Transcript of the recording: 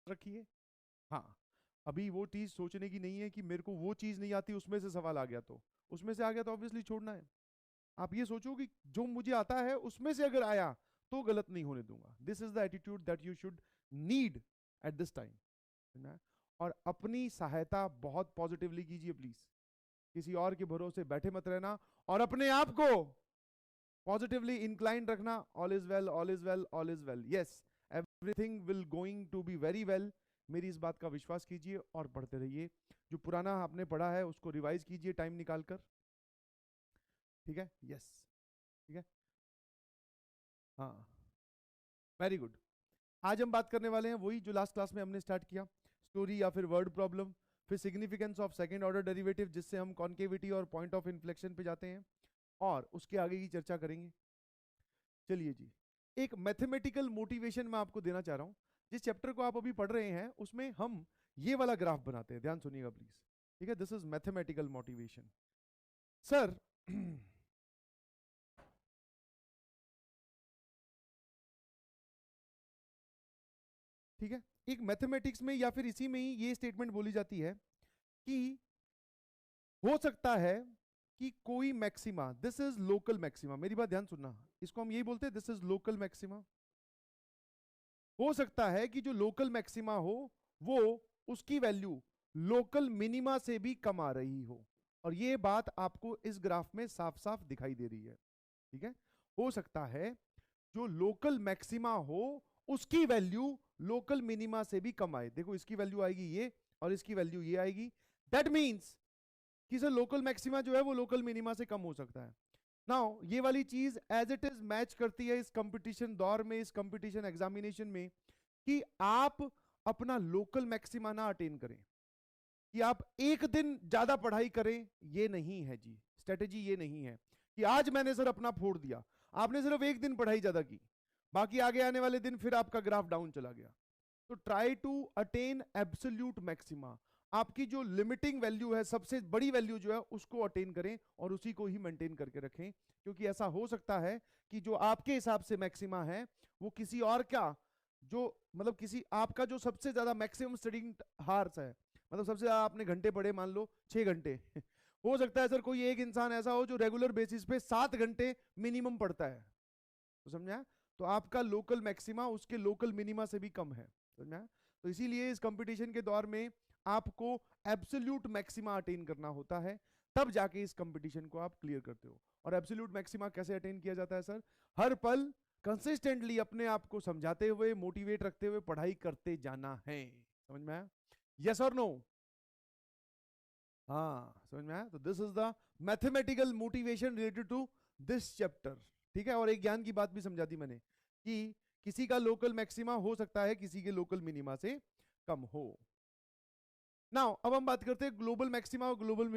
रखिए। हाँ, अभी वो चीज सोचने की नहीं है कि मेरे को वो चीज नहीं आती, उसमें से सवाल आ गया तो उसमें से आ गया तो ऑब्वियसली छोड़ना है। आप ये सोचो कि जो मुझे आता है उसमें से अगर आया तो गलत नहीं होने दूंगा। This is the attitude that you should need at this time. और अपनी सहायता बहुत पॉजिटिवली कीजिए प्लीज। किसी और के भरोसे बैठे मत रहना, और अपने आप को पॉजिटिवली इंक्लाइंड रखना। All is well, all is well, all is well, yes, everything will going to be very well. मेरी इस बात का विश्वास कीजिए और पढ़ते रहिए। जो पुराना आपने पढ़ा है उसको रिवाइज कीजिए टाइम निकालकर। ठीक है, यस, ठीक है, हाँ, वेरी गुड। आज हम बात करने वाले हैं वही जो लास्ट क्लास में हमने स्टार्ट किया, स्टोरी या फिर वर्ड प्रॉब्लम, फिर significance of second order derivative, जिससे हम कॉन्केविटी और पॉइंट ऑफ इन्फ्लेक्शन पे जाते हैं, और उसके आगे की चर्चा करेंगे। चलिए जी, एक मैथमेटिकल मोटिवेशन मैं आपको देना चाह रहा हूं। जिस चैप्टर को आप अभी पढ़ रहे हैं उसमें हम ये वाला ग्राफ बनाते हैं, ध्यान सुनिएगा प्लीज। ठीक है, this is mathematical motivation sir. ठीक है, एक मैथमेटिक्स में या फिर इसी में ही ये स्टेटमेंट बोली जाती है कि हो सकता है कि कोई maxima, this is local maxima, मेरी बात ध्यान सुनना, इसको हम यही बोलते हैं, दिस इज लोकल मैक्सिमा। हो सकता है कि जो लोकल मैक्सिमा हो वो उसकी वैल्यू लोकल मिनिमा से भी कम आ रही हो, और ये बात आपको इस ग्राफ में साफ साफ दिखाई दे रही है। ठीक है, हो सकता है जो लोकल मैक्सिमा हो उसकी वैल्यू लोकल मिनिमा से भी कम आए। देखो इसकी वैल्यू आएगी ये और इसकी वैल्यू ये आएगी। दैट मीन्स कि सर लोकल मैक्सिमा जो है वो लोकल मिनिमा से कम हो सकता है। नाउ ये वाली चीज एज इट इज मैच करती है इस कंपटीशन दौर में, इस कंपटीशन एग्जामिनेशन में, कि आप अपना लोकल मैक्सिमा ना अटेन करें, कि आप एक दिन ज्यादा पढ़ाई करें, ये नहीं है जी। स्ट्रेटेजी ये नहीं है कि आज मैंने सर अपना फोड़ दिया, आपने सिर्फ एक दिन पढ़ाई ज्यादा की, बाकी आगे आने वाले दिन फिर आपका ग्राफ डाउन चला गया। तो try to attain absolute maxima. आपकी जो लिमिटिंग वैल्यू है, सबसे बड़ी वैल्यू जो है उसको अटेन करें और उसी को ही मेंटेन करके रखें, क्योंकि ऐसा हो सकता है कि जो आपके हिसाब से मैक्सिमा है वो किसी और का, जो मतलब किसी आपका जो सबसे ज्यादा मैक्सिमम स्टडिंग हार्स है, मतलब सबसे ज्यादा आपने घंटे पढ़े, मान लो 6 घंटे हो सकता है सर कोई एक इंसान ऐसा हो जो रेगुलर बेसिस पे 7 घंटे मिनिमम पढ़ता है। तो समझा, तो आपका लोकल मैक्सिमा उसके लोकल मिनिमा से भी कम है। समझा, तो इसीलिए इस कंपटीशन के दौर में आपको एब्सोल्यूट मैक्सिमा अटेन करना होता है, तब जाके इस कंपटीशन को आप क्लियर करते हो। और एब्सोल्यूट मैक्सिमा कैसे अटेन किया जाता है सर? हर पल कंसिस्टेंटली अपने आप को समझाते हुए, मोटिवेट रखते हुए पढ़ाई करते जाना है। समझ में आया? यस और नो? हाँ, समझ में आया? तो this is the mathematical motivation related to this chapter. ठीक है, और एक ज्ञान की बात भी समझा दी मैंने कि किसी का लोकल मैक्सिमा हो सकता है किसी के लोकल मिनिमा से कम हो। नाउ अब हम बात करते हैं ग्लोबल मैक्सिमा और ग्लोबल